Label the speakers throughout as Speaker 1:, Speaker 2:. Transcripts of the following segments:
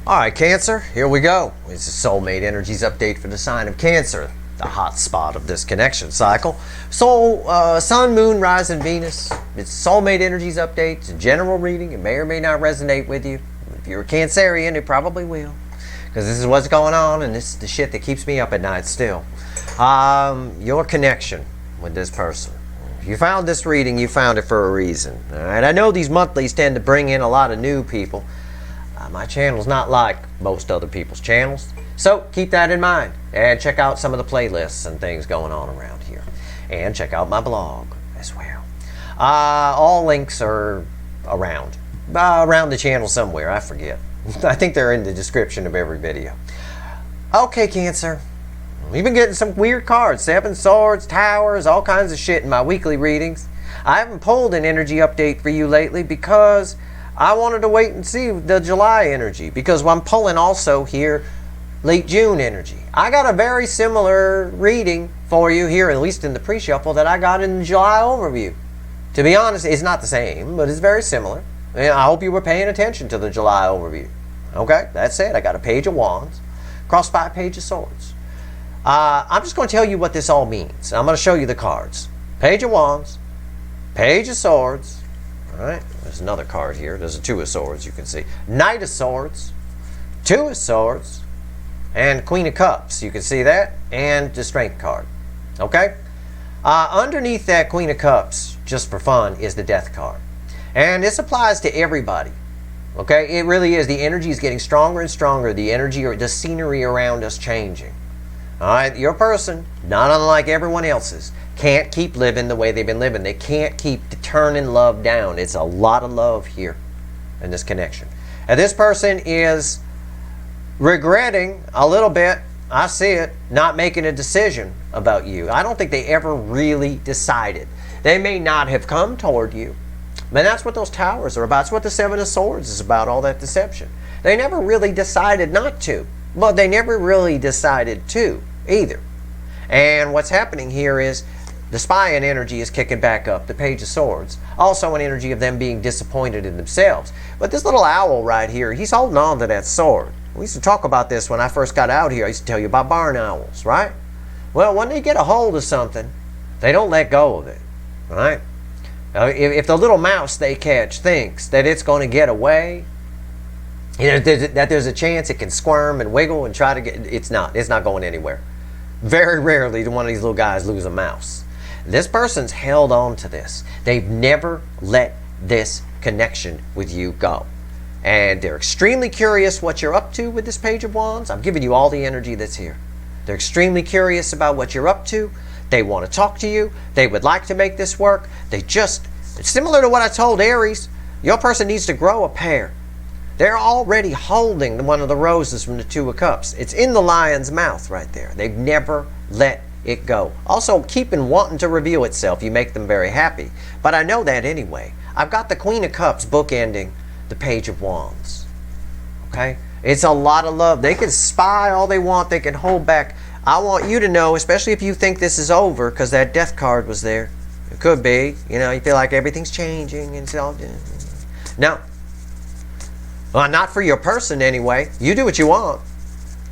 Speaker 1: Alright, Cancer, here we go. It's a Soulmate Energies update for the sign of Cancer, the hot spot of this connection cycle. So, Sun, Moon, Rising, Venus. It's Soulmate Energies update. It's a general reading. It may or may not resonate with you. If you're a Cancerian, it probably will. Because this is what's going on, and this is the shit that keeps me up at night still. Your connection with this person. If you found this reading, you found it for a reason. Alright, I know these monthlies tend to bring in a lot of new people. My channel's not like most other people's channels, so keep that in mind and check out some of the playlists and things going on around here, and check out my blog as well. All links are around the channel somewhere. I forget. I think they're in the description of every video. Okay, Cancer, we've been getting some weird cards: Seven Swords, Towers, all kinds of shit in my weekly readings. I haven't pulled an energy update for you lately because I wanted to wait and see the July energy, because I'm pulling also here late June energy. I got a very similar reading for you here, at least in the pre-shuffle, that I got in the July overview. To be honest, it's not the same, but it's very similar. And I hope you were paying attention to the July overview. Okay, that's it. I got a Page of Wands, across 5 Page of Swords. I'm just going to tell you what this all means. I'm going to show you the cards. Page of Wands, Page of Swords. Alright, there's another card here. There's a Two of Swords, you can see. Knight of Swords, Two of Swords, and Queen of Cups. You can see that, and the Strength card. Okay? Underneath that Queen of Cups, just for fun, is the Death card. And this applies to everybody. Okay? It really is. The energy is getting stronger and stronger. The energy, or the scenery around us changing. Alright, your person, not unlike everyone else's, can't keep living the way they've been living. They can't keep turning love down. It's a lot of love here in this connection. And this person is regretting a little bit, I see it, not making a decision about you. I don't think they ever really decided. They may not have come toward you, but that's what those Towers are about. That's what the Seven of Swords is about, all that deception. They never really decided not to, but they never really decided to either. And what's happening here is the Spying energy is kicking back up, the Page of Swords. Also an energy of them being disappointed in themselves. But this little owl right here, he's holding on to that sword. We used to talk about this when I first got out here. I used to tell you about barn owls, right? Well, when they get a hold of something, they don't let go of it, right? If the little mouse they catch thinks that it's going to get away, you know, that there's a chance it can squirm and wiggle and try to get, it's not going anywhere. Very rarely do one of these little guys lose a mouse. This person's held on to this. They've never let this connection with you go. And they're extremely curious what you're up to with this Page of Wands. I'm giving you all the energy that's here. They're extremely curious about what you're up to. They want to talk to you. They would like to make this work. It's similar to what I told Aries. Your person needs to grow a pair. They're already holding one of the roses from the Two of Cups. It's in the lion's mouth right there. They've never let it go. Also, keeping wanting to reveal itself, you make them very happy. But I know that anyway. I've got the Queen of Cups bookending the Page of Wands. Okay? It's a lot of love. They can spy all they want. They can hold back. I want you to know, especially if you think this is over, because that Death card was there. It could be. You know, you feel like everything's changing and so. No. Well, not for your person anyway. You do what you want.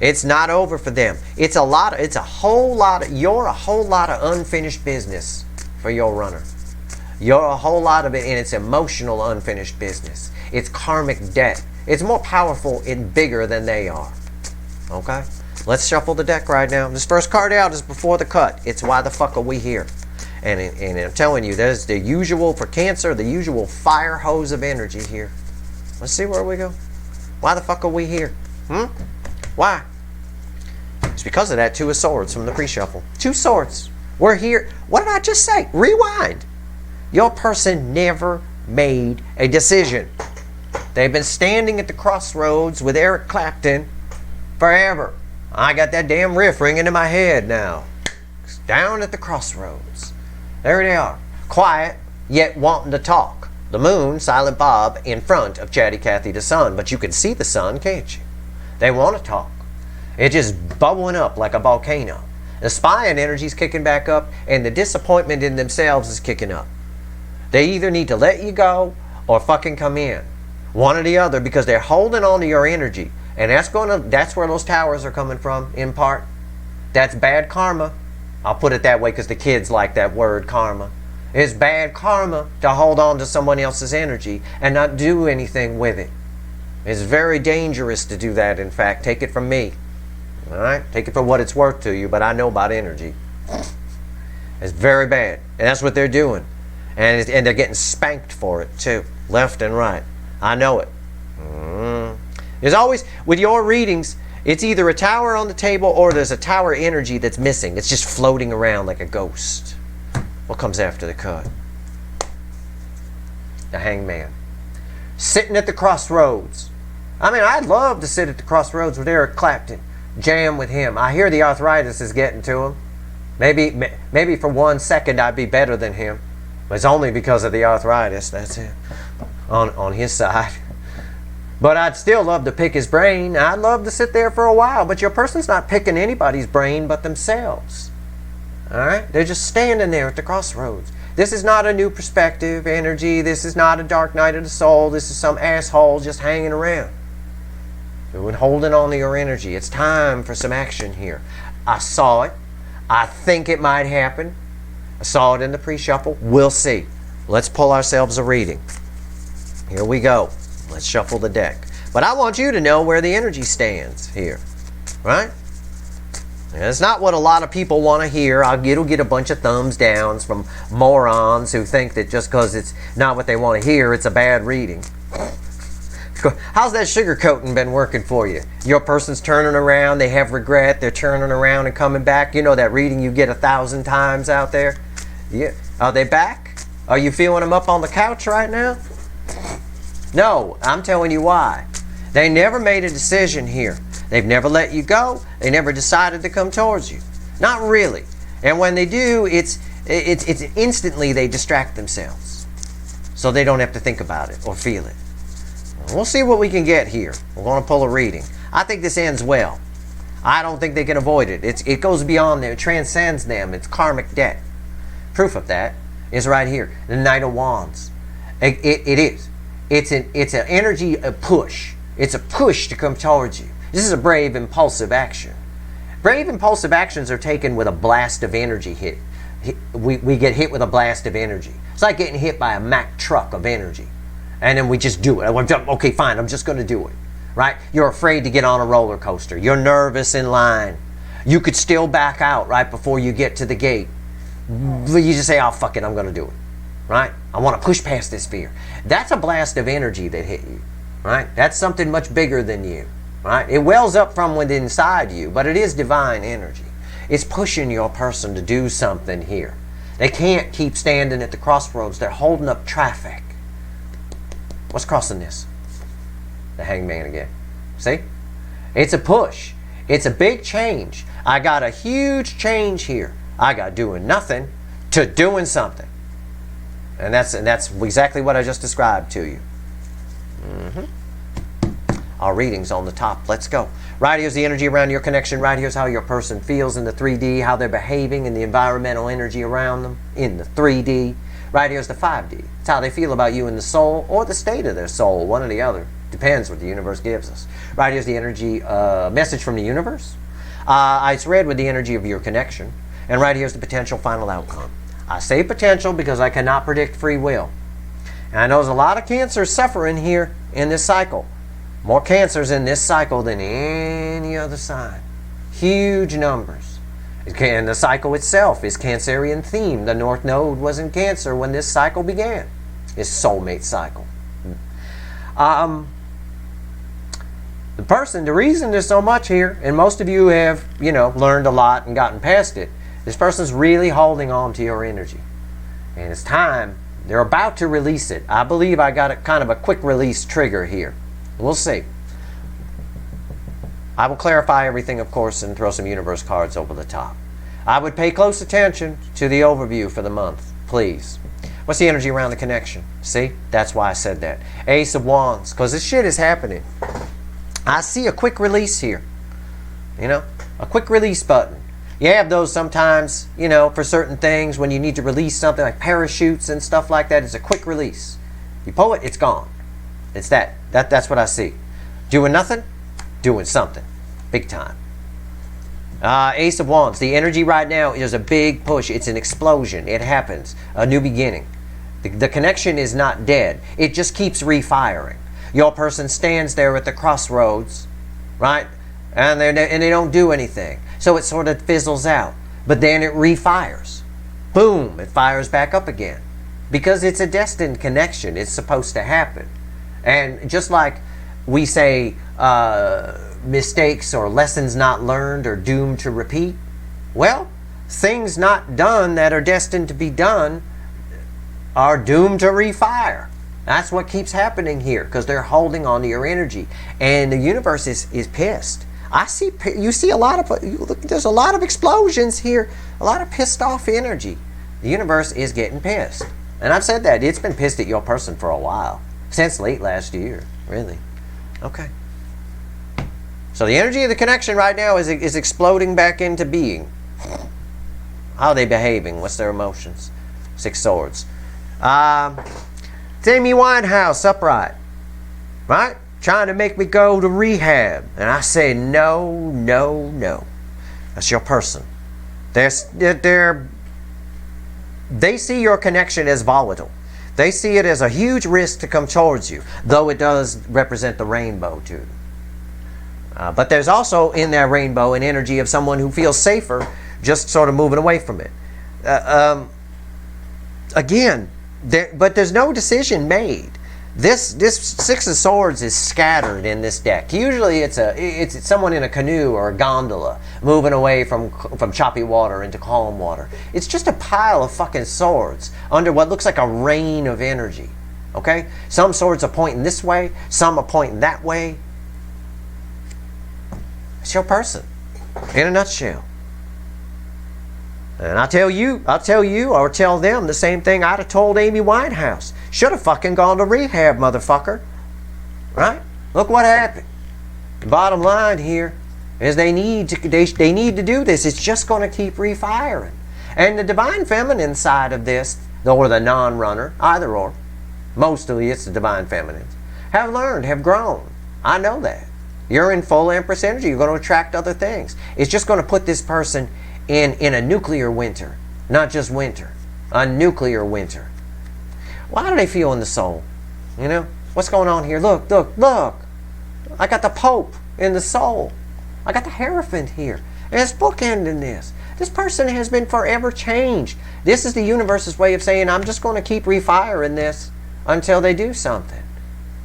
Speaker 1: It's not over for them. You're a whole lot of unfinished business for your runner. You're a whole lot of it, and it's emotional unfinished business. It's karmic debt. It's more powerful and bigger than they are. Okay? Let's shuffle the deck right now. This first card out is Before the Cut. It's Why the Fuck Are We Here? And I'm telling you, there's the usual, for Cancer, the usual fire hose of energy here. Let's see where we go. Why the fuck are we here? Why? It's because of that Two of Swords from the pre-shuffle. Two Swords. We're here. What did I just say? Rewind. Your person never made a decision. They've been standing at the crossroads with Eric Clapton forever. I got that damn riff ringing in my head now. Down at the crossroads. There they are. Quiet, yet wanting to talk. The moon, Silent Bob, in front of Chatty Cathy the sun. But you can see the sun, can't you? They want to talk. It's just bubbling up like a volcano. The Spying energy is kicking back up, and the disappointment in themselves is kicking up. They either need to let you go or fucking come in. One or the other, because they're holding on to your energy. And that's where those towers are coming from, in part. That's bad karma. I'll put it that way because the kids like that word, karma. It's bad karma to hold on to someone else's energy and not do anything with it. It's very dangerous to do that, in fact. Take it from me. All right? Take it for what it's worth to you, but I know about energy. It's very bad. And that's what they're doing. And they're getting spanked for it, too. Left and right. I know it. There's always, with your readings, it's either a tower on the table or there's a tower energy that's missing. It's just floating around like a ghost. What comes after the cut? The Hangman. Sitting at the crossroads. I mean, I'd love to sit at the crossroads with Eric Clapton. Jam with him. I hear the arthritis is getting to him. Maybe for 1 second I'd be better than him. But it's only because of the arthritis. That's it. On his side. But I'd still love to pick his brain. I'd love to sit there for a while. But your person's not picking anybody's brain but themselves. Alright? They're just standing there at the crossroads. This is not a new perspective, energy. This is not a dark night of the soul. This is some asshole just hanging around. Doing holding on to your energy. It's time for some action here. I saw it. I think it might happen. I saw it in the pre-shuffle. We'll see. Let's pull ourselves a reading. Here we go. Let's shuffle the deck. But I want you to know where the energy stands here. Right? And it's not what a lot of people want to hear. It'll get a bunch of thumbs downs from morons who think that just because it's not what they want to hear, it's a bad reading. How's that sugarcoating been working for you? Your person's turning around, they have regret, they're turning around and coming back. You know that reading you get 1,000 times out there? Yeah. Are they back? Are you feeling them up on the couch right now? No, I'm telling you why. They never made a decision here. They've never let you go. They never decided to come towards you. Not really. And when they do, it's instantly they distract themselves. So they don't have to think about it or feel it. We'll see what we can get here. We're going to pull a reading. I think this ends well. I don't think they can avoid it. It goes beyond them. It transcends them. It's karmic debt. Proof of that is right here. The Knight of Wands. It is. It's an energy, a push. It's a push to come towards you. This is a brave, impulsive action. Brave, impulsive actions are taken with a blast of energy hit. We get hit with a blast of energy. It's like getting hit by a Mack truck of energy. And then we just do it. Okay, fine, I'm just going to do it. Right? You're afraid to get on a roller coaster. You're nervous in line. You could still back out right before you get to the gate. You just say, oh, fuck it, I'm going to do it. Right? I want to push past this fear. That's a blast of energy that hit you. Right? That's something much bigger than you. Right? It wells up from within inside you, but it is divine energy. It's pushing your person to do something here. They can't keep standing at the crossroads. They're holding up traffic. What's crossing this? The Hangman again. See? It's a push. It's a big change. I got a huge change here. I got doing nothing to doing something. And that's exactly what I just described to you. Our reading's on the top. Let's go. Right here's the energy around your connection. Right here's how your person feels in the 3D, how they're behaving in the environmental energy around them in the 3D. Right here's the 5D. It's how they feel about you in the soul or the state of their soul, one or the other. Depends what the universe gives us. Right here's the energy message from the universe. It's read with the energy of your connection. And right here's the potential final outcome. I say potential because I cannot predict free will. And I know there's a lot of cancers suffering here in this cycle. More cancers in this cycle than any other sign. Huge numbers. And the cycle itself is Cancerian themed. The North Node was in Cancer when this cycle began. This soulmate cycle. The reason there's so much here, and most of you have, learned a lot and gotten past it, this person's really holding on to your energy. And it's time. They're about to release it. I believe I got kind of a quick release trigger here. We'll see. I will clarify everything, of course, and throw some universe cards over the top. I would pay close attention to the overview for the month, please. What's the energy around the connection? See? That's why I said that. Ace of Wands, because this shit is happening. I see a quick release here. A quick release button. You have those sometimes, for certain things when you need to release something like parachutes and stuff like that. It's a quick release. You pull it, it's gone. It's that. That's what I see. Doing nothing? doing something big time. Ace of Wands. The energy right now is a big push. It's an explosion. It happens. A new beginning. The connection is not dead. It just keeps refiring. Your person stands there at the crossroads, right? And they don't do anything. So it sort of fizzles out. But then it refires. Boom, it fires back up again. Because it's a destined connection. It's supposed to happen. And just like we say mistakes or lessons not learned are doomed to repeat, well, things not done that are destined to be done are doomed to refire. That's what keeps happening here, because they're holding on to your energy. And the universe is pissed. You see a lot of, there's a lot of explosions here, a lot of pissed off energy. The universe is getting pissed. And I've said that, it's been pissed at your person for a while. Since late last year, really. Okay. So the energy of the connection right now is exploding back into being. How are they behaving? What's their emotions? 6 Swords. It's Amy Winehouse, upright. Right? Trying to make me go to rehab. And I say, no, no, no. That's your person. They see your connection as volatile. They see it as a huge risk to come towards you, though it does represent the rainbow to them. But there's also in that rainbow an energy of someone who feels safer just sort of moving away from it. Again, but there's no decision made. This 6 of Swords is scattered in this deck. Usually it's someone in a canoe or a gondola moving away from choppy water into calm water. It's just a pile of fucking swords under what looks like a rain of energy. Okay? Some swords are pointing this way, some are pointing that way. It's your person, in a nutshell. And I'll tell you, or tell them the same thing I'd have told Amy Winehouse. Should have fucking gone to rehab, motherfucker. Right? Look what happened. The bottom line here is they need to do this. It's just going to keep refiring. And the divine feminine side of this, or the non-runner, either or, mostly it's the divine feminines, have learned, have grown. I know that. You're in full Empress energy. You're going to attract other things. It's just going to put this person in a nuclear winter. Not just winter. A nuclear winter. Why do they feel in the soul? You know? What's going on here? Look, look, look. I got the Pope in the soul. I got the Hierophant here. And it's bookending this. This person has been forever changed. This is the universe's way of saying, I'm just going to keep refiring this until they do something.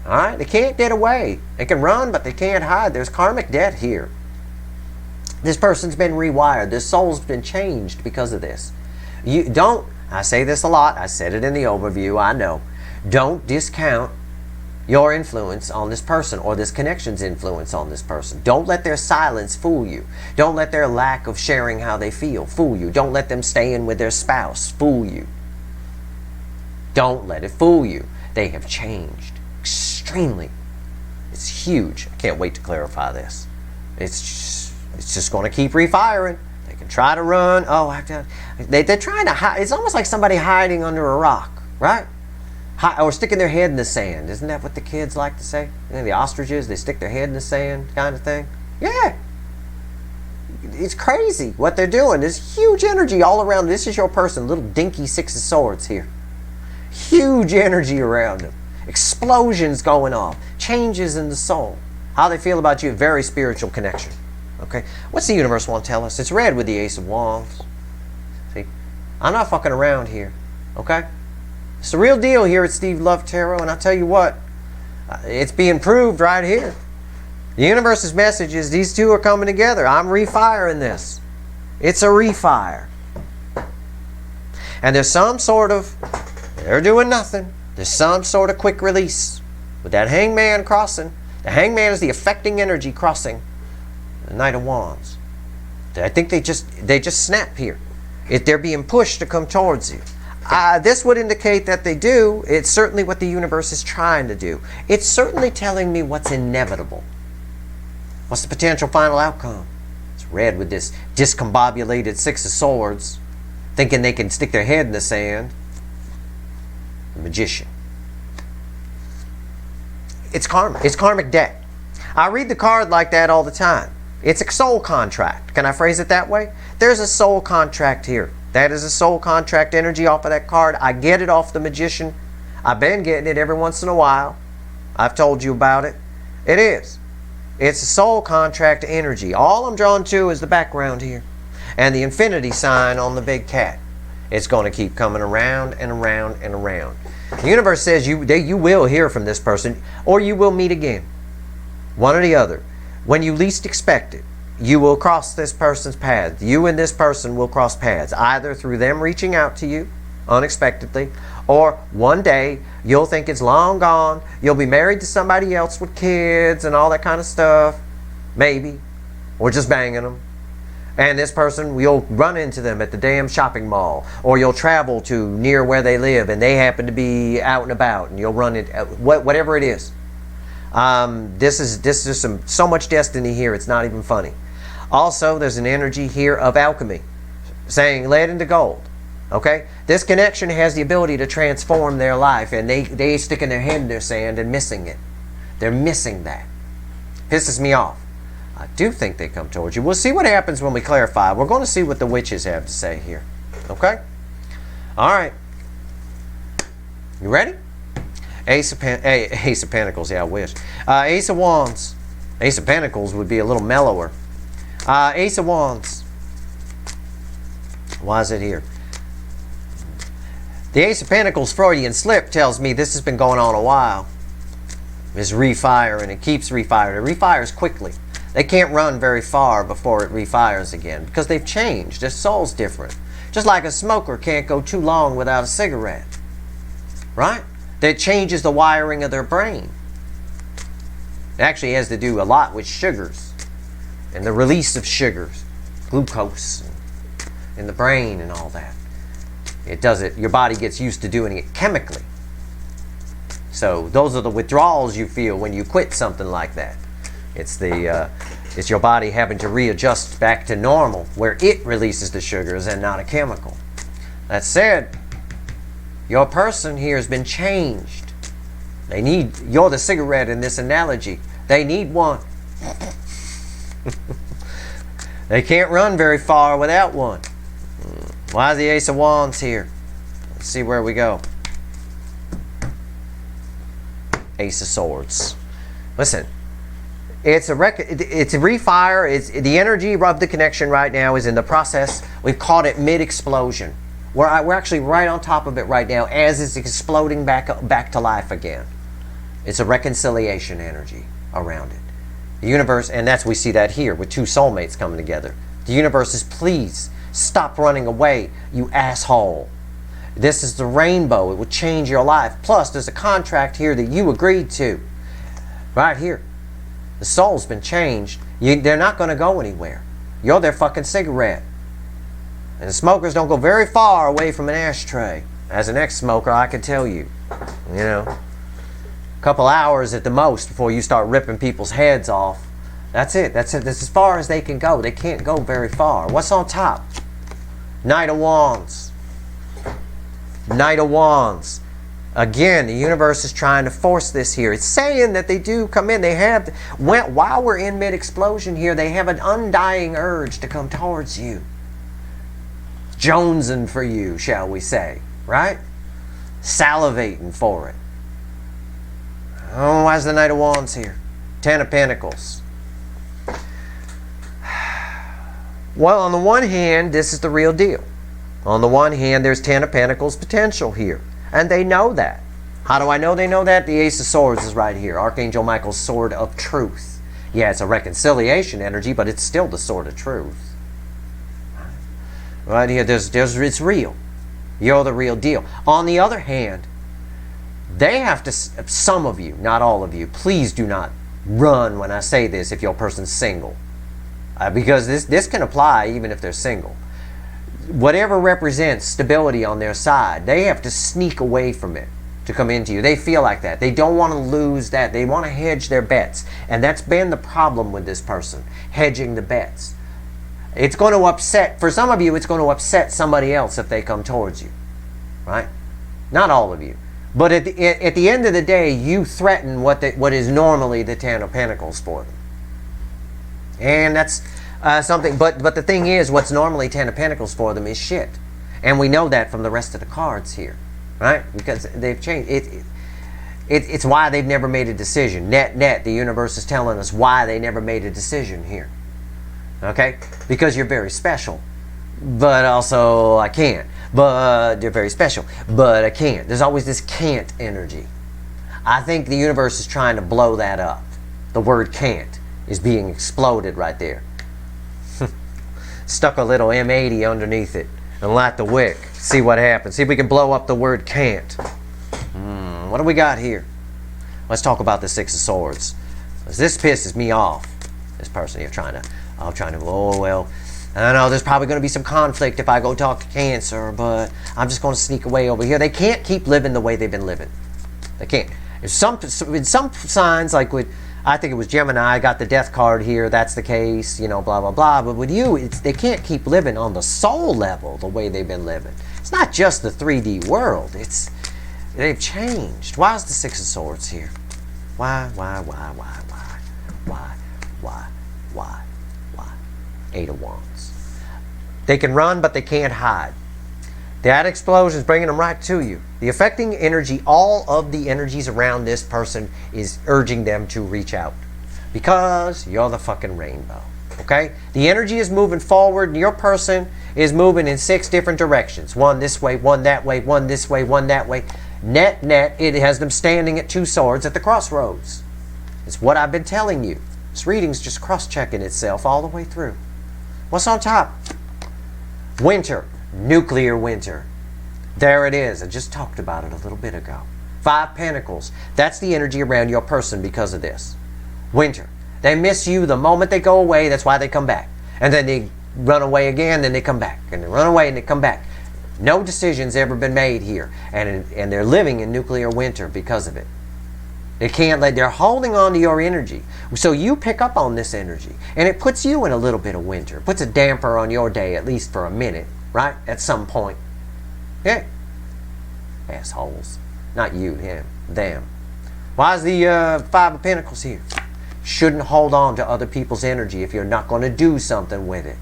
Speaker 1: Alright? They can't get away. They can run, but they can't hide. There's karmic debt here. This person's been rewired. This soul's been changed because of this. I say this a lot. I said it in the overview. I know. Don't discount your influence on this person or this connection's influence on this person. Don't let their silence fool you. Don't let their lack of sharing how they feel fool you. Don't let them stay in with their spouse fool you. Don't let it fool you. They have changed extremely. It's huge. I can't wait to clarify this. It's just going to keep refiring. They can try to run. They're trying to hide. It's almost like somebody hiding under a rock, right? Or sticking their head in the sand. Isn't that what the kids like to say? You know, the ostriches, they stick their head in the sand kind of thing. Yeah. It's crazy what they're doing. There's huge energy all around. This is your person. Little dinky 6 of Swords here. Huge energy around them. Explosions going off. Changes in the soul. How they feel about you, very spiritual connection. Okay? What's the universe want to tell us? It's red with the Ace of Wands. See? I'm not fucking around here. Okay? It's the real deal here at Steve Love Tarot, and I'll tell you what, it's being proved right here. The universe's message is these two are coming together. I'm refiring this. It's a refire. And there's some sort of, they're doing nothing. There's some sort of quick release. With that hangman crossing, the hangman is the affecting energy crossing the Knight of Wands. I think they just snap here. They're being pushed to come towards you. This would indicate that they do. It's certainly what the universe is trying to do. It's certainly telling me what's inevitable. What's the potential final outcome? It's red with this discombobulated 6 of Swords, thinking they can stick their head in the sand. The Magician. It's karma. It's karmic debt. I read the card like that all the time. It's a soul contract. Can I phrase it that way? There's a soul contract here. That is a soul contract energy off of that card. I get it off the Magician. I've been getting it every once in a while. I've told you about it. It is. It's a soul contract energy. All I'm drawn to is the background here. And the infinity sign on the big cat. It's going to keep coming around and around and around. The universe says you will hear from this person, or you will meet again. One or the other. When you least expect it, you will cross this person's path. You and this person will cross paths, either through them reaching out to you unexpectedly, or one day you'll think it's long gone, you'll be married to somebody else with kids and all that kind of stuff, maybe, or just banging them. And this person, you'll run into them at the damn shopping mall, or you'll travel to near where they live and they happen to be out and about, and you'll run into whatever it is. This is so much destiny here, it's not even funny. Also, there's an energy here of alchemy, saying lead into gold. Okay? This connection has the ability to transform their life, and they sticking their head in their sand and missing it. They're missing that. Pisses me off. I do think they come towards you. We'll see what happens when we clarify. We're going to see what the witches have to say here. Okay? All right. You ready? Ace of Pentacles, yeah, I wish. Ace of Wands. Ace of Pentacles would be a little mellower. Ace of Wands. Why is it here? The Ace of Pentacles Freudian slip tells me this has been going on a while. It's refire, and it keeps refiring. It refires quickly. They can't run very far before it refires again because they've changed. Their soul's different. Just like a smoker can't go too long without a cigarette. Right? That changes the wiring of their brain. It actually has to do a lot with sugars and the release of sugars, glucose in the brain and all that. It does it. Your body gets used to doing it chemically. So those are the withdrawals you feel when you quit something like that. It's your body having to readjust back to normal, where it releases the sugars and not a chemical. That said, your person here has been changed. You're the cigarette in this analogy. They need one. They can't run very far without one. Why is the Ace of Wands here? Let's see where we go. Ace of Swords. Listen, it's a refire. It's the energy of the connection right now is in the process. We've caught it mid-explosion. We're actually right on top of it right now as it's exploding back to life again. It's a reconciliation energy around it. The universe, and we see that here with two soulmates coming together. The universe is, please stop running away, you asshole. This is the rainbow. It will change your life. Plus, there's a contract here that you agreed to. Right here. The soul's been changed. They're not going to go anywhere. You're their fucking cigarette. And the smokers don't go very far away from an ashtray. As an ex-smoker, I can tell you. You know, a couple hours at the most before you start ripping people's heads off. That's it. That's as far as they can go. They can't go very far. What's on top? Knight of Wands. Knight of Wands. Again, the universe is trying to force this here. It's saying that they do come in. While we're in mid-explosion here, they have an undying urge to come towards you. Jonesing for you, shall we say. Right? Salivating for it. Oh, why's the Knight of Wands here? Ten of Pentacles. Well, on the one hand, this is the real deal. On the one hand, there's Ten of Pentacles potential here. And they know that. How do I know they know that? The Ace of Swords is right here. Archangel Michael's sword of truth. Yeah, it's a reconciliation energy, but it's still the sword of truth. Right here, it's real. You're the real deal. On the other hand, they have to, some of you, not all of you, please do not run when I say this if your person's single. Because this can apply even if they're single. Whatever represents stability on their side, they have to sneak away from it to come into you. They feel like that. They don't want to lose that. They want to hedge their bets. And that's been the problem with this person, hedging the bets. It's going to upset, for some of you, it's going to upset somebody else if they come towards you. Right? Not all of you. But at the end of the day, you threaten what is normally the Ten of Pentacles for them. And that's something, but the thing is, what's normally Ten of Pentacles for them is shit. And we know that from the rest of the cards here, right? Because they've changed. It's why they've never made a decision. Net, the universe is telling us why they never made a decision here. Okay? Because you're very special. But also, I can't. But you're very special. But I can't. There's always this can't energy. I think the universe is trying to blow that up. The word can't is being exploded right there. Stuck a little M80 underneath it and light the wick. See what happens. See if we can blow up the word can't. What do we got here? Let's talk about the Six of Swords. This pisses me off. This person here oh well, I know there's probably going to be some conflict if I go talk to Cancer, but I'm just going to sneak away over here. They can't keep living the way they've been living. They can't. In some signs, like with, I think it was Gemini, I got the death card here, that's the case, you know, blah, blah, blah. But with you, they can't keep living on the soul level the way they've been living. It's not just the 3D world. They've changed. Why is the Six of Swords here? Why? Eight of Wands. They can run, but they can't hide. That explosion is bringing them right to you. The affecting energy, all of the energies around this person is urging them to reach out. Because you're the fucking rainbow. Okay? The energy is moving forward, and your person is moving in 6 different directions. One this way, one that way, one this way, one that way. Net, it has them standing at 2 swords at the crossroads. It's what I've been telling you. This reading's just cross-checking itself all the way through. What's on top? Winter. Nuclear winter. There it is. I just talked about it a little bit ago. 5 Pentacles. That's the energy around your person because of this. Winter. They miss you the moment they go away. That's why they come back. And then they run away again, then they come back. And they run away and they come back. No decision's ever been made here. And they're living in nuclear winter because of it. They can't they're holding on to your energy. So you pick up on this energy. And it puts you in a little bit of winter. It puts a damper on your day, at least for a minute. Right? At some point. Yeah. Assholes. Not you, him. Them. Why is the 5 of Pentacles here? Shouldn't hold on to other people's energy if you're not going to do something with it.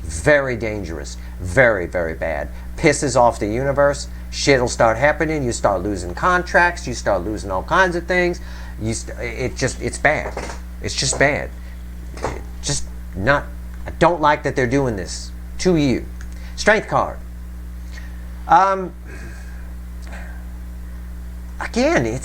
Speaker 1: Very dangerous. Very, very bad. Pisses off the universe. Shit'll start happening. You start losing contracts. You start losing all kinds of things. It's bad. It's just bad. Just not. I don't like that they're doing this to you. Strength card. Again,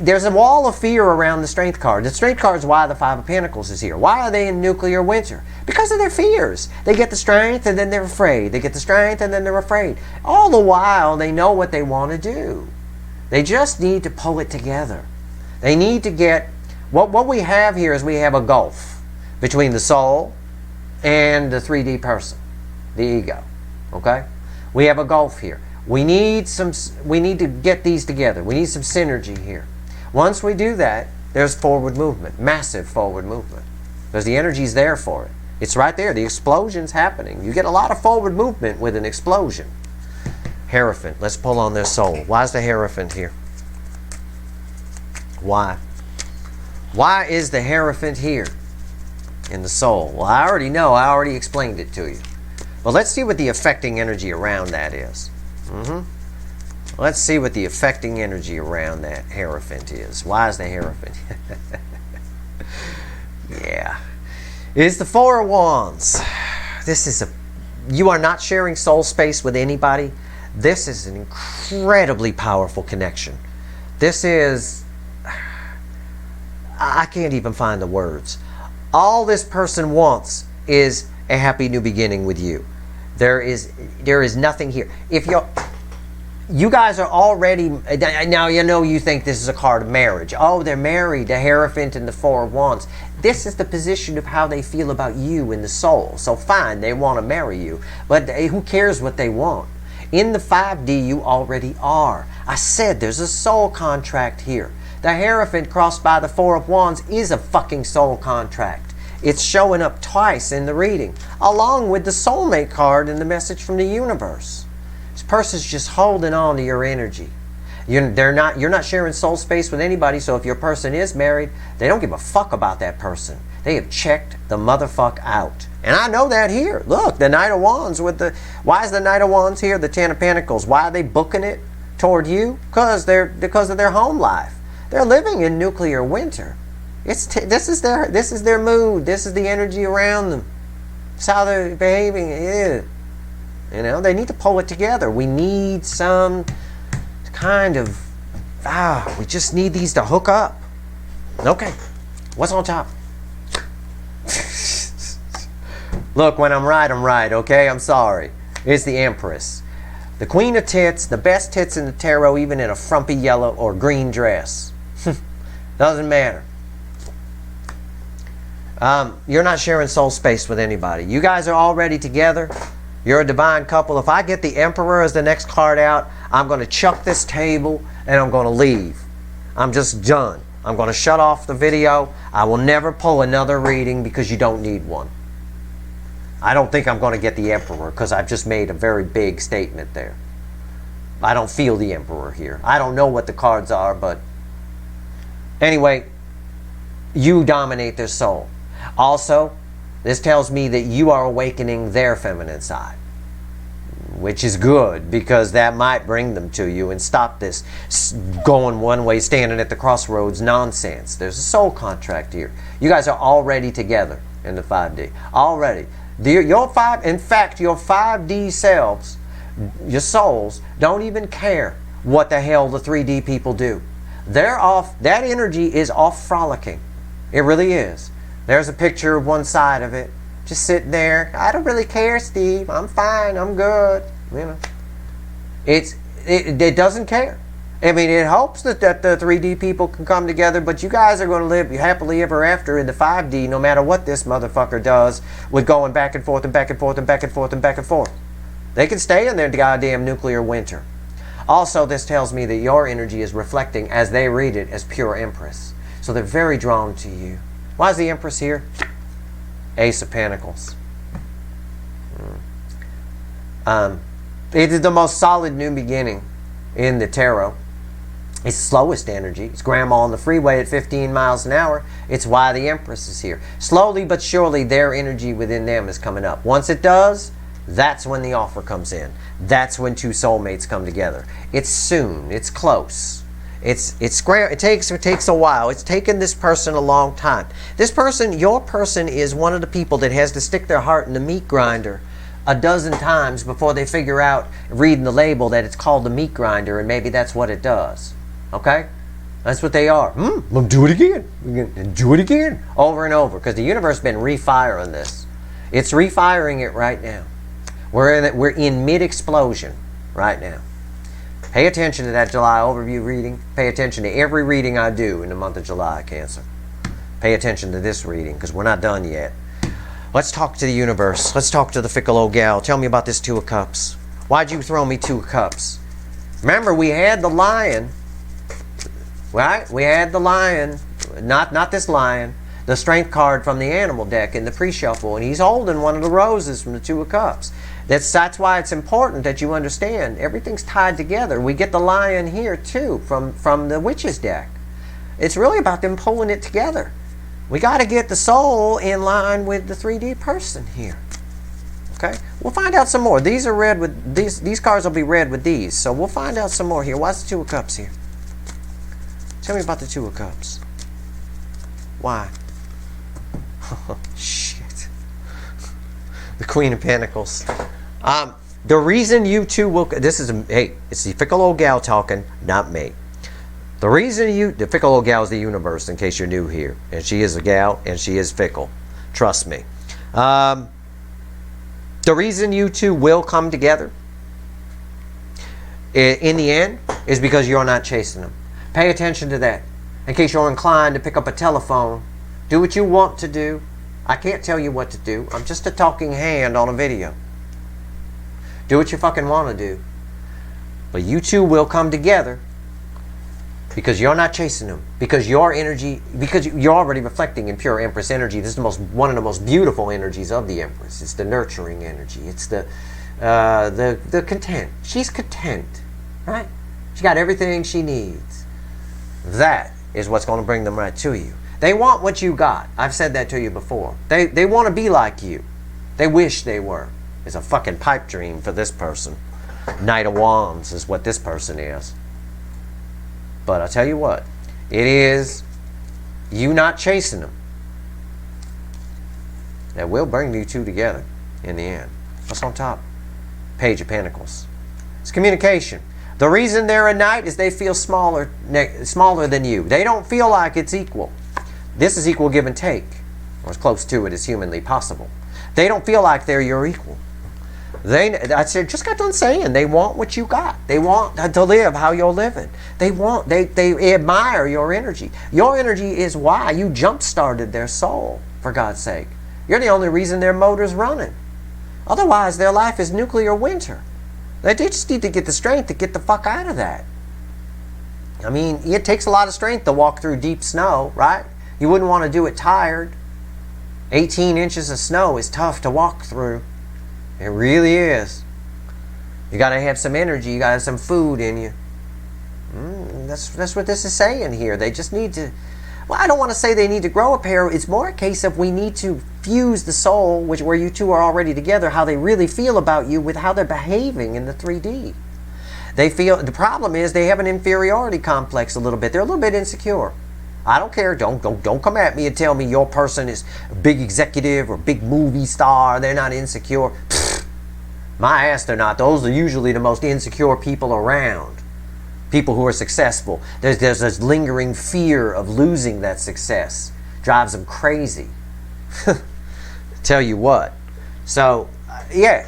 Speaker 1: there's a wall of fear around the Strength card. The Strength card is why the 5 of Pentacles is here. Why are they in nuclear winter? Because of their fears. They get the strength and then they're afraid. They get the strength and then they're afraid. All the while, they know what they want to do. They just need to pull it together. They need to get... What we have here is we have a gulf between the soul and the 3D person, the ego. Okay? We have a gulf here. We need to get these together. We need some synergy here. Once we do that, there's forward movement, massive forward movement. Because the energy's there for it. It's right there. The explosion's happening. You get a lot of forward movement with an explosion. Hierophant. Let's pull on their soul. Why is the Hierophant here? Why? Why is the Hierophant here in the soul? Well, I already know. I already explained it to you. Well, let's see what the affecting energy around that is. Let's see what the affecting energy around that Hierophant is. Why is the Hierophant? Yeah. It's the 4 of Wands. You are not sharing soul space with anybody. This is an incredibly powerful connection. This is... I can't even find the words. All this person wants is a happy new beginning with you. There is nothing here. If you guys are already, now you know you think this is a card of marriage. Oh, they're married, the Hierophant and the 4 of Wands. This is the position of how they feel about you in the soul. So fine, they want to marry you. But who cares what they want? In the 5D, you already are. I said there's a soul contract here. The Hierophant crossed by the 4 of Wands is a fucking soul contract. It's showing up twice in the reading, along with the soulmate card and the message from the universe. This person's just holding on to your energy. You're not sharing soul space with anybody, so if your person is married, they don't give a fuck about that person. They have checked the motherfuck out. And I know that here. Look, the Knight of Wands with the... Why is the Knight of Wands here? The Ten of Pentacles. Why are they booking it toward you? Because of their home life. They're living in nuclear winter. This is their mood. This is the energy around them. It's how they're behaving. Yeah. You know, they need to pull it together. We need some kind of... we just need these to hook up. Okay. What's on top? Look, when I'm right, okay? I'm sorry. It's the Empress. The Queen of Tits, the best tits in the tarot, even in a frumpy yellow or green dress. Doesn't matter. You're not sharing soul space with anybody. You guys are already together. You're a divine couple. If I get the Emperor as the next card out, I'm going to chuck this table and I'm going to leave. I'm just done. I'm going to shut off the video. I will never pull another reading because you don't need one. I don't think I'm going to get the Emperor because I've just made a very big statement there. I don't feel the Emperor here. I don't know what the cards are, but anyway, you dominate their soul. Also, this tells me that you are awakening their feminine side, which is good because that might bring them to you and stop this going one way, standing at the crossroads nonsense. There's a soul contract here. You guys are already together in the 5D. Already. In fact, your 5D selves, your souls, don't even care what the hell the 3D people do. They're off, that energy is off frolicking. It really is. There's a picture of one side of it, just sitting there. I don't really care, Steve. I'm fine. I'm good. You know, it doesn't care. I mean, it hopes that the 3D people can come together, but you guys are going to live happily ever after in the 5D, no matter what this motherfucker does with going back and forth and back and forth and back and forth and back and forth. They can stay in their goddamn nuclear winter. Also, this tells me that your energy is reflecting, as they read it, as pure Empress. So they're very drawn to you. Why is the Empress here? Ace of Pentacles. It is the most solid new beginning in the tarot. It's slowest energy. It's grandma on the freeway at 15 miles an hour. It's why the Empress is here. Slowly but surely, their energy within them is coming up. Once it does, that's when the offer comes in. That's when two soulmates come together. It's soon. It's close. It takes a while. It's taken this person a long time. This person, your person, is one of the people that has to stick their heart in the meat grinder a dozen times before they figure out, reading the label, that it's called the meat grinder, and maybe that's what it does. Okay? That's what they are. We'll do it again. Do it again. Over and over. Because the universe has been refiring this. It's refiring it right now. We're in mid-explosion right now. Pay attention to that July overview reading. Pay attention to every reading I do in the month of July, Cancer. Pay attention to this reading because we're not done yet. Let's talk to the universe. Let's talk to the fickle old gal. Tell me about this Two of Cups. Why'd you throw me Two of Cups? Remember, we had the lion, right? We had the lion, not this lion, the strength card from the animal deck in the pre-shuffle, and he's holding one of the roses from the Two of Cups. That's why it's important that you understand everything's tied together. We get the lion here too from the witch's deck. It's really about them pulling it together. We got to get the soul in line with the 3D person here. Okay? We'll find out some more. These are read with these cards will be read with these. So we'll find out some more here. Why's the Two of Cups here? Tell me about the Two of Cups. Why? Oh, shit. The Queen of Pentacles. The reason you two will... it's the fickle old gal talking, not me. The reason the fickle old gal is the universe, in case you're new here. And she is a gal, and she is fickle. Trust me. The reason you two will come together, in the end, is because you're not chasing them. Pay attention to that. In case you're inclined to pick up a telephone, do what you want to do. I can't tell you what to do. I'm just a talking hand on a video. Do what you fucking want to do. But you two will come together because you're not chasing them. Because your energy, because you're already reflecting in pure Empress energy. This is one of the most beautiful energies of the Empress. It's the nurturing energy. It's the content. She's content, right? She got everything she needs. That is what's going to bring them right to you. They want what you got. I've said that to you before. They want to be like you. They wish they were. It's a fucking pipe dream for this person. Knight of Wands is what this person is. But I'll tell you what. It is you not chasing them that will bring you two together in the end. What's on top? Page of Pentacles. It's communication. The reason they're a knight is they feel smaller than you. They don't feel like it's equal. This is equal give and take, or as close to it as humanly possible. They don't feel like they're your equal. I said, just got done saying, they want what you got. They want to live how you're living. They admire your energy. Your energy is why you jump-started their soul, for God's sake. You're the only reason their motor's running. Otherwise, their life is nuclear winter. They just need to get the strength to get the fuck out of that. I mean, it takes a lot of strength to walk through deep snow, right? You wouldn't want to do it tired. 18 inches of snow is tough to walk through. It really is. You got to have some energy. You got to have some food in you. That's what this is saying here. They just need to... Well, I don't want to say they need to grow a pair. It's more a case of we need to fuse the soul, where you two are already together, how they really feel about you with how they're behaving in the 3D. They feel... The problem is they have an inferiority complex a little bit. They're a little bit insecure. I don't care. Don't come at me and tell me your person is a big executive or big movie star. They're not insecure. Pfft, my ass, they're not. Those are usually the most insecure people around. People who are successful. There's this lingering fear of losing that success. Drives them crazy. Tell you what. So, yeah.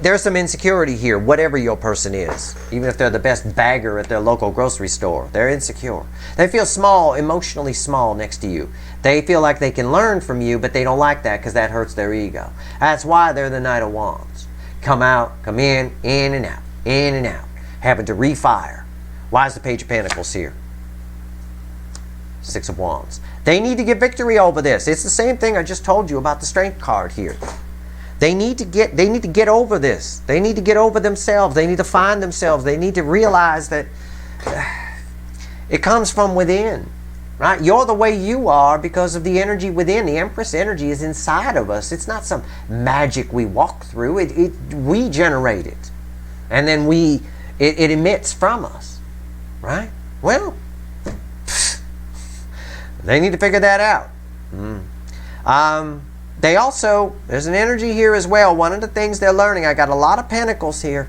Speaker 1: There's some insecurity here, whatever your person is. Even if they're the best bagger at their local grocery store, they're insecure. They feel small, emotionally small next to you. They feel like they can learn from you, but they don't like that because that hurts their ego. That's why they're the Knight of Wands. Come out, come in and out, in and out. Having to refire. Why is the Page of Pentacles here? Six of Wands. They need to get victory over this. It's the same thing I just told you about the Strength card here. They need to get over this. They need to get over themselves. They need to find themselves. They need to realize that it comes from within. Right? You're the way you are because of the energy within. The Empress energy is inside of us. It's not some magic we walk through. We generate it. And then it emits from us. Right? Well, they need to figure that out. They also, there's an energy here as well. One of the things they're learning, I got a lot of pentacles here.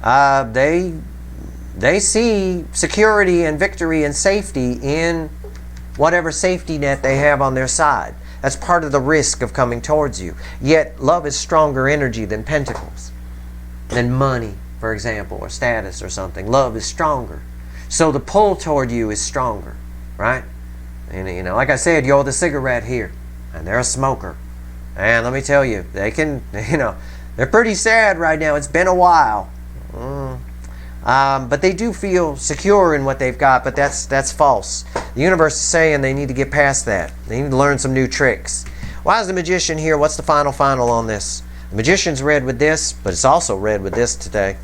Speaker 1: They see security and victory and safety in whatever safety net they have on their side. That's part of the risk of coming towards you. Yet, love is stronger energy than pentacles. Than money, for example, or status or something. Love is stronger. So the pull toward you is stronger, right? And, you know, like I said, you're the cigarette here. And they're a smoker. And let me tell you, they can, you know, they're pretty sad right now. It's been a while. But they do feel secure in what they've got, but that's false. The universe is saying they need to get past that. They need to learn some new tricks. Why is the Magician here? What's the final on this? The Magician's read with this, but it's also read with this today.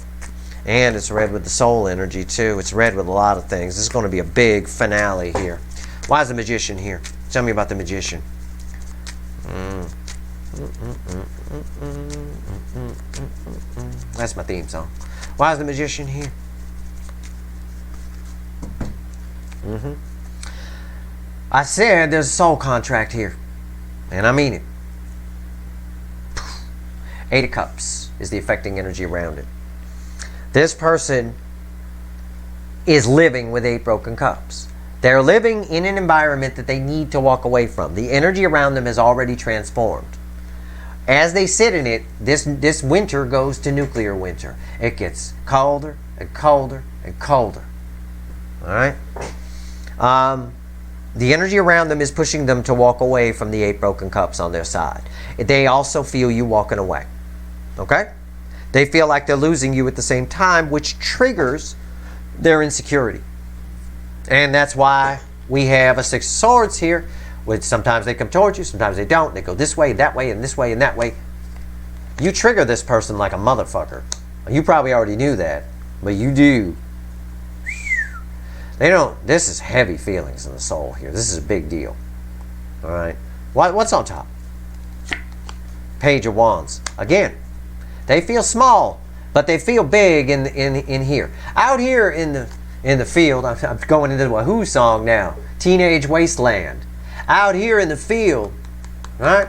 Speaker 1: And it's read with the soul energy too. It's read with a lot of things. This is going to be a big finale here. Why is the Magician here? Tell me about the Magician. That's my theme song. Why is the Magician here? I said there's a soul contract here. And I mean it. 8 of Cups is the affecting energy around it. This person is living with 8 broken cups. They're living in an environment that they need to walk away from. The energy around them is already transformed. As they sit in it, this winter goes to nuclear winter. It gets colder and colder and colder. All right? The energy around them is pushing them to walk away from the 8 broken cups on their side. They also feel you walking away. Okay? They feel like they're losing you at the same time, which triggers their insecurity. And that's why we have a 6 of Swords here, which sometimes they come towards you, sometimes they don't. They go this way, that way, and this way, and that way. You trigger this person like a motherfucker. You probably already knew that, but you do. They don't, this is heavy feelings in the soul here. This is a big deal. All right. What's on top? Page of Wands. Again, they feel small, but they feel big in here. Out here in the field, I'm going into the Who song now. Teenage Wasteland. Out here in the field, right?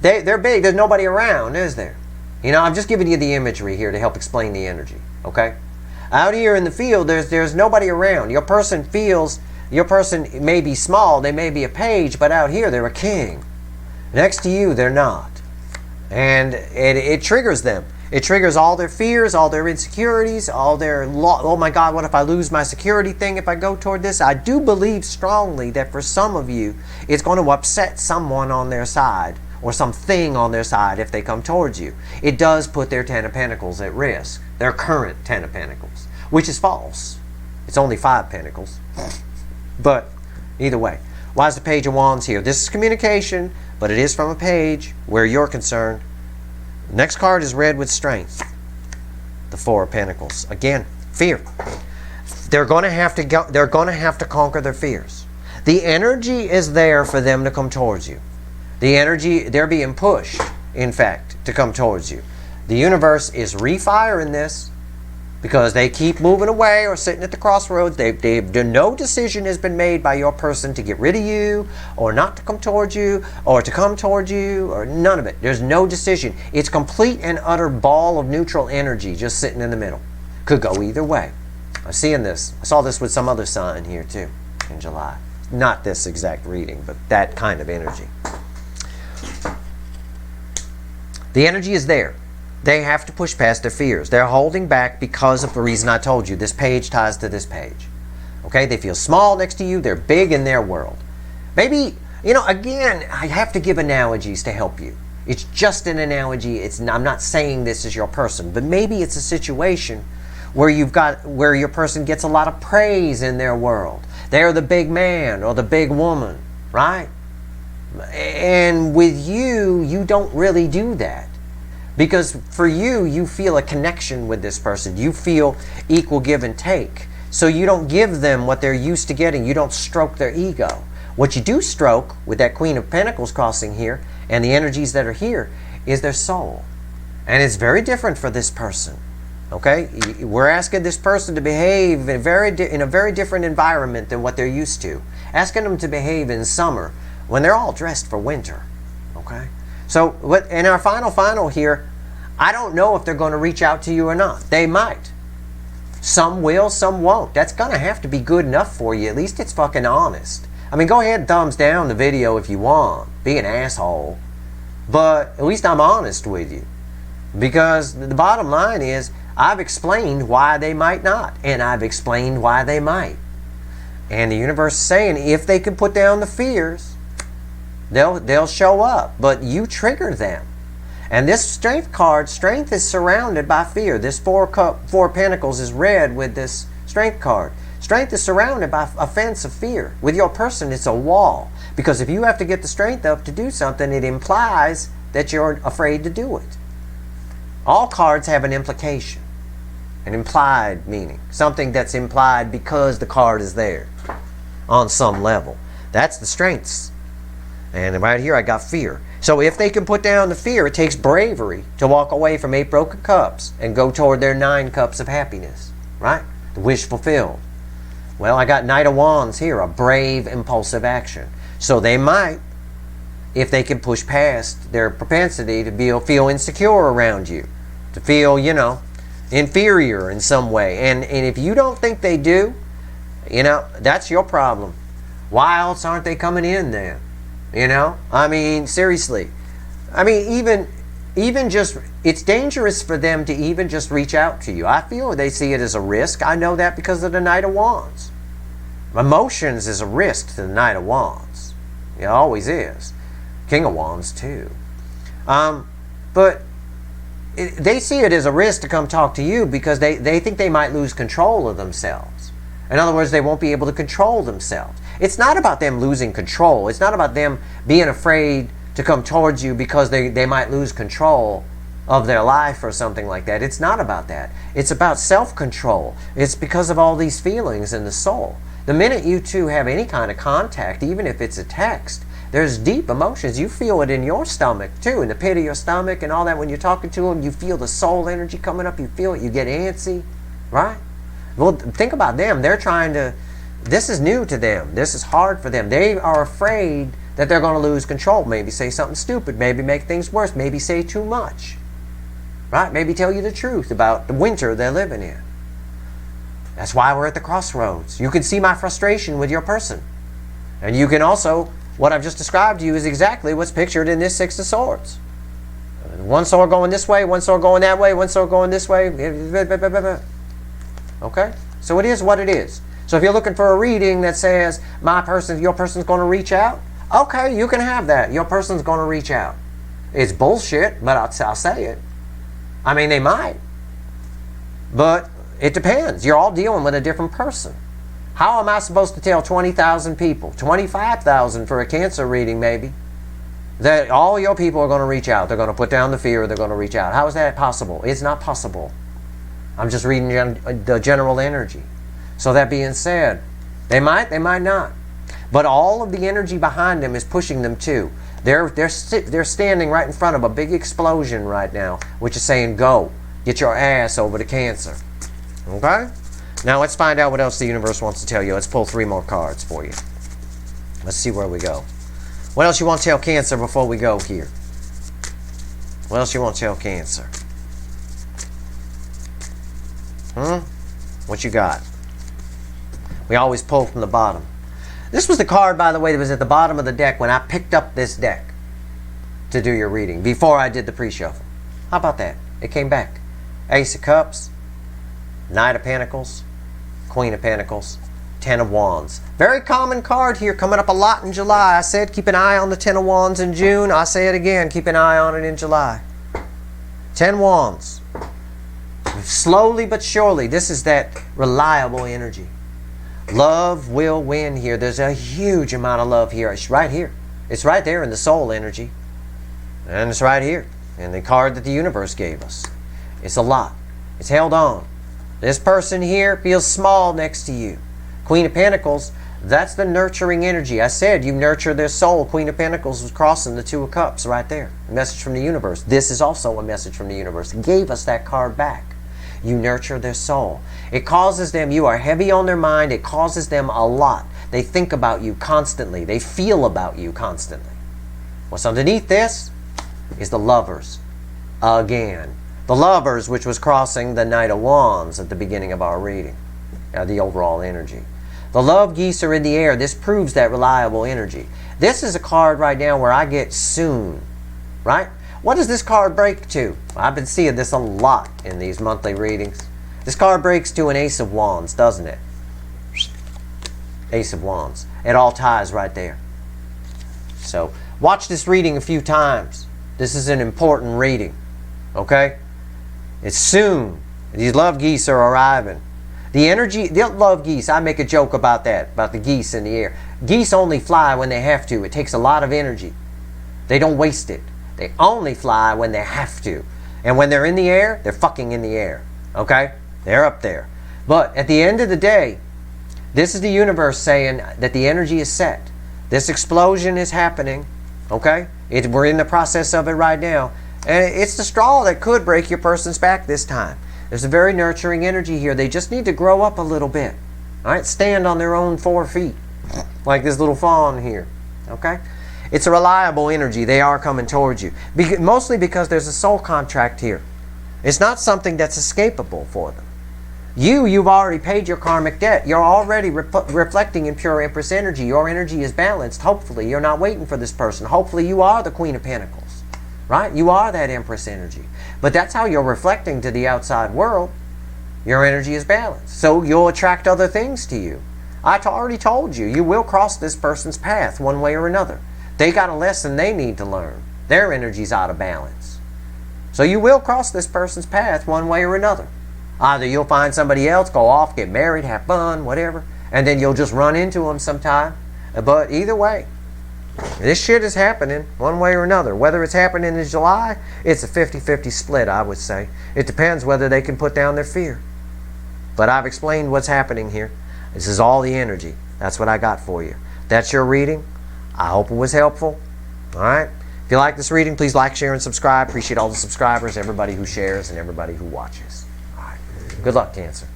Speaker 1: They're big. There's nobody around, is there? You know, I'm just giving you the imagery here to help explain the energy. Okay. Out here in the field, there's nobody around. Your person may be small, they may be a page, but out here they're a king. Next to you, they're not. And it triggers them. It triggers all their fears, all their insecurities, all their, oh my God, what if I lose my security thing if I go toward this? I do believe strongly that for some of you, it's going to upset someone on their side or something on their side if they come towards you. It does put their Ten of Pentacles at risk, their current Ten of Pentacles, which is false. It's only 5 Pentacles. But either way, why is the Page of Wands here? This is communication, but it is from a page where you're concerned. Next card is red with strength. The 4 of Pentacles. Again, fear. They're going to have to go, they're going to have to conquer their fears. The energy is there for them to come towards you. The energy, they're being pushed, in fact, to come towards you. The universe is refiring this because they keep moving away or sitting at the crossroads. No decision has been made by your person to get rid of you or not to come towards you or to come towards you, or none of it. There's no decision. It's complete and utter ball of neutral energy just sitting in the middle. Could go either way. I'm seeing this. I saw this with some other sign here too in July. Not this exact reading, but that kind of energy. The energy is there. They have to push past their fears. They're holding back because of the reason I told you. This page ties to this page. Okay, they feel small next to you. They're big in their world. Maybe, you know, again, I have to give analogies to help you. It's just an analogy. I'm not saying this is your person, but maybe it's a situation where where your person gets a lot of praise in their world. They're the big man or the big woman, right? And with you, you don't really do that. Because for you, you feel a connection with this person. You feel equal give and take. So you don't give them what they're used to getting. You don't stroke their ego. What you do stroke with that Queen of Pentacles crossing here and the energies that are here is their soul. And it's very different for this person. Okay? We're asking this person to behave in a very different environment than what they're used to. Asking them to behave in summer when they're all dressed for winter. Okay? So in our final here, I don't know if they're going to reach out to you or not. They might. Some will, some won't. That's going to have to be good enough for you. At least it's fucking honest. I mean, go ahead and thumbs down the video if you want. Be an asshole. But at least I'm honest with you. Because the bottom line is, I've explained why they might not. And I've explained why they might. And the universe is saying, if they can put down the fears, they'll show up. But you trigger them. And this strength card, strength is surrounded by fear. This four pentacles is red with this strength card. Strength is surrounded by a fence of fear. With your person, it's a wall. Because if you have to get the strength up to do something, it implies that you're afraid to do it. All cards have an implication. An implied meaning. Something that's implied because the card is there. On some level. That's the strengths. And right here I got fear. So if they can put down the fear, it takes bravery to walk away from 8 broken cups and go toward their 9 cups of happiness. Right? The wish fulfilled. Well, I got Knight of Wands here, a brave, impulsive action. So they might, if they can push past their propensity to feel insecure around you. To feel, you know, inferior in some way. And if you don't think they do, you know, that's your problem. Why else aren't they coming in then? You know, I mean, seriously. I mean, even just, it's dangerous for them to even just reach out to you. I feel they see it as a risk. I know that because of the Knight of Wands. Emotions is a risk to the Knight of Wands. It always is. King of Wands too. But they see it as a risk to come talk to you because they think they might lose control of themselves. In other words, they won't be able to control themselves. It's not about them losing control. It's not about them being afraid to come towards you because they might lose control. of their life or something like that. It's not about that. It's about self-control. It's because of all these feelings in the soul. The minute you two have any kind of contact, even if it's a text, there's deep emotions. You feel it in your stomach too, in the pit of your stomach and all that. When you're talking to them, you feel the soul energy coming up. You feel it. You get antsy, right? Well, think about them. They're trying to, this is new to them. This is hard for them. They are afraid that they're going to lose control. Maybe say something stupid. Maybe make things worse. Maybe say too much, right? Maybe tell you the truth about the winter they're living in. That's why we're at the crossroads. You can see my frustration with your person. And you can also, what I've just described to you is exactly what's pictured in this Six of Swords. One sword going this way, one sword going that way, one sword going this way. Okay? So it is what it is. So if you're looking for a reading that says, your person's going to reach out, okay, you can have that. Your person's going to reach out. It's bullshit, but I'll say it. I mean, they might. But it depends. You're all dealing with a different person. How am I supposed to tell 20,000 people, 25,000 for a Cancer reading maybe, that all your people are going to reach out? They're going to put down the fear, they're going to reach out. How is that possible? It's not possible. I'm just reading the general energy. So that being said, they might not. But all of the energy behind them is pushing them to. They're standing right in front of a big explosion right now, which is saying, go, get your ass over to Cancer. Okay? Now let's find out what else the universe wants to tell you. Let's pull 3 more cards for you. Let's see where we go. What else you want to tell Cancer before we go here? What else you want to tell Cancer? What you got? We always pull from the bottom. This was the card, by the way, that was at the bottom of the deck when I picked up this deck to do your reading, before I did the pre-shuffle. How about that? It came back. Ace of Cups, Knight of Pentacles, Queen of Pentacles, Ten of Wands. Very common card here, coming up a lot in July. I said keep an eye on the Ten of Wands in June. I say it again, keep an eye on it in July. 10 Wands. Slowly but surely, this is that reliable energy. Love will win here. There's a huge amount of love here. It's right here. It's right there in the soul energy. And it's right here in the card that the universe gave us. It's a lot. It's held on. This person here feels small next to you. Queen of Pentacles, that's the nurturing energy. I said you nurture their soul. Queen of Pentacles was crossing the Two of Cups right there. A message from the universe. This is also a message from the universe. It gave us that card back. You nurture their soul. It causes them, you are heavy on their mind. It causes them a lot. They think about you constantly. They feel about you constantly. What's underneath this is the Lovers. Again. The Lovers, which was crossing the Knight of Wands at the beginning of our reading. The overall energy. The Love Geese are in the air. This proves that reliable energy. This is a card right now where I get soon. Right? What does this card break to? I've been seeing this a lot in these monthly readings. This card breaks to an Ace of Wands, doesn't it? Ace of Wands. It all ties right there. So, watch this reading a few times. This is an important reading. Okay? It's soon. These love geese are arriving. The energy, the love geese, I make a joke about that, about the geese in the air. Geese only fly when they have to. It takes a lot of energy. They don't waste it. They only fly when they have to. And when they're in the air, they're fucking in the air. Okay? They're up there. But at the end of the day, this is the universe saying that the energy is set. This explosion is happening. Okay? We're in the process of it right now. And it's the straw that could break your person's back this time. There's a very nurturing energy here. They just need to grow up a little bit. All right? Stand on their own 4 feet. Like this little fawn here. Okay? It's a reliable energy. They are coming towards you. Mostly because there's a soul contract here. It's not something that's escapable for them. You've already paid your karmic debt. You're already reflecting in pure Empress energy. Your energy is balanced, hopefully. You're not waiting for this person. Hopefully you are the Queen of Pentacles. Right? You are that Empress energy. But that's how you're reflecting to the outside world. Your energy is balanced. So you'll attract other things to you. I already told you, you will cross this person's path one way or another. They got a lesson they need to learn. Their energy's out of balance. So you will cross this person's path one way or another. Either you'll find somebody else, go off, get married, have fun, whatever, and then you'll just run into them sometime. But either way, This shit is happening one way or another. Whether it's happening in July, it's a 50-50 split, I would say. It depends whether they can put down their fear. But I've explained what's happening here. This is all the energy. That's what I got for you. That's your reading. I hope it was helpful. All right. If you like this reading, please like, share, and subscribe. Appreciate all the subscribers, everybody who shares, and everybody who watches. All right. Good luck, Cancer.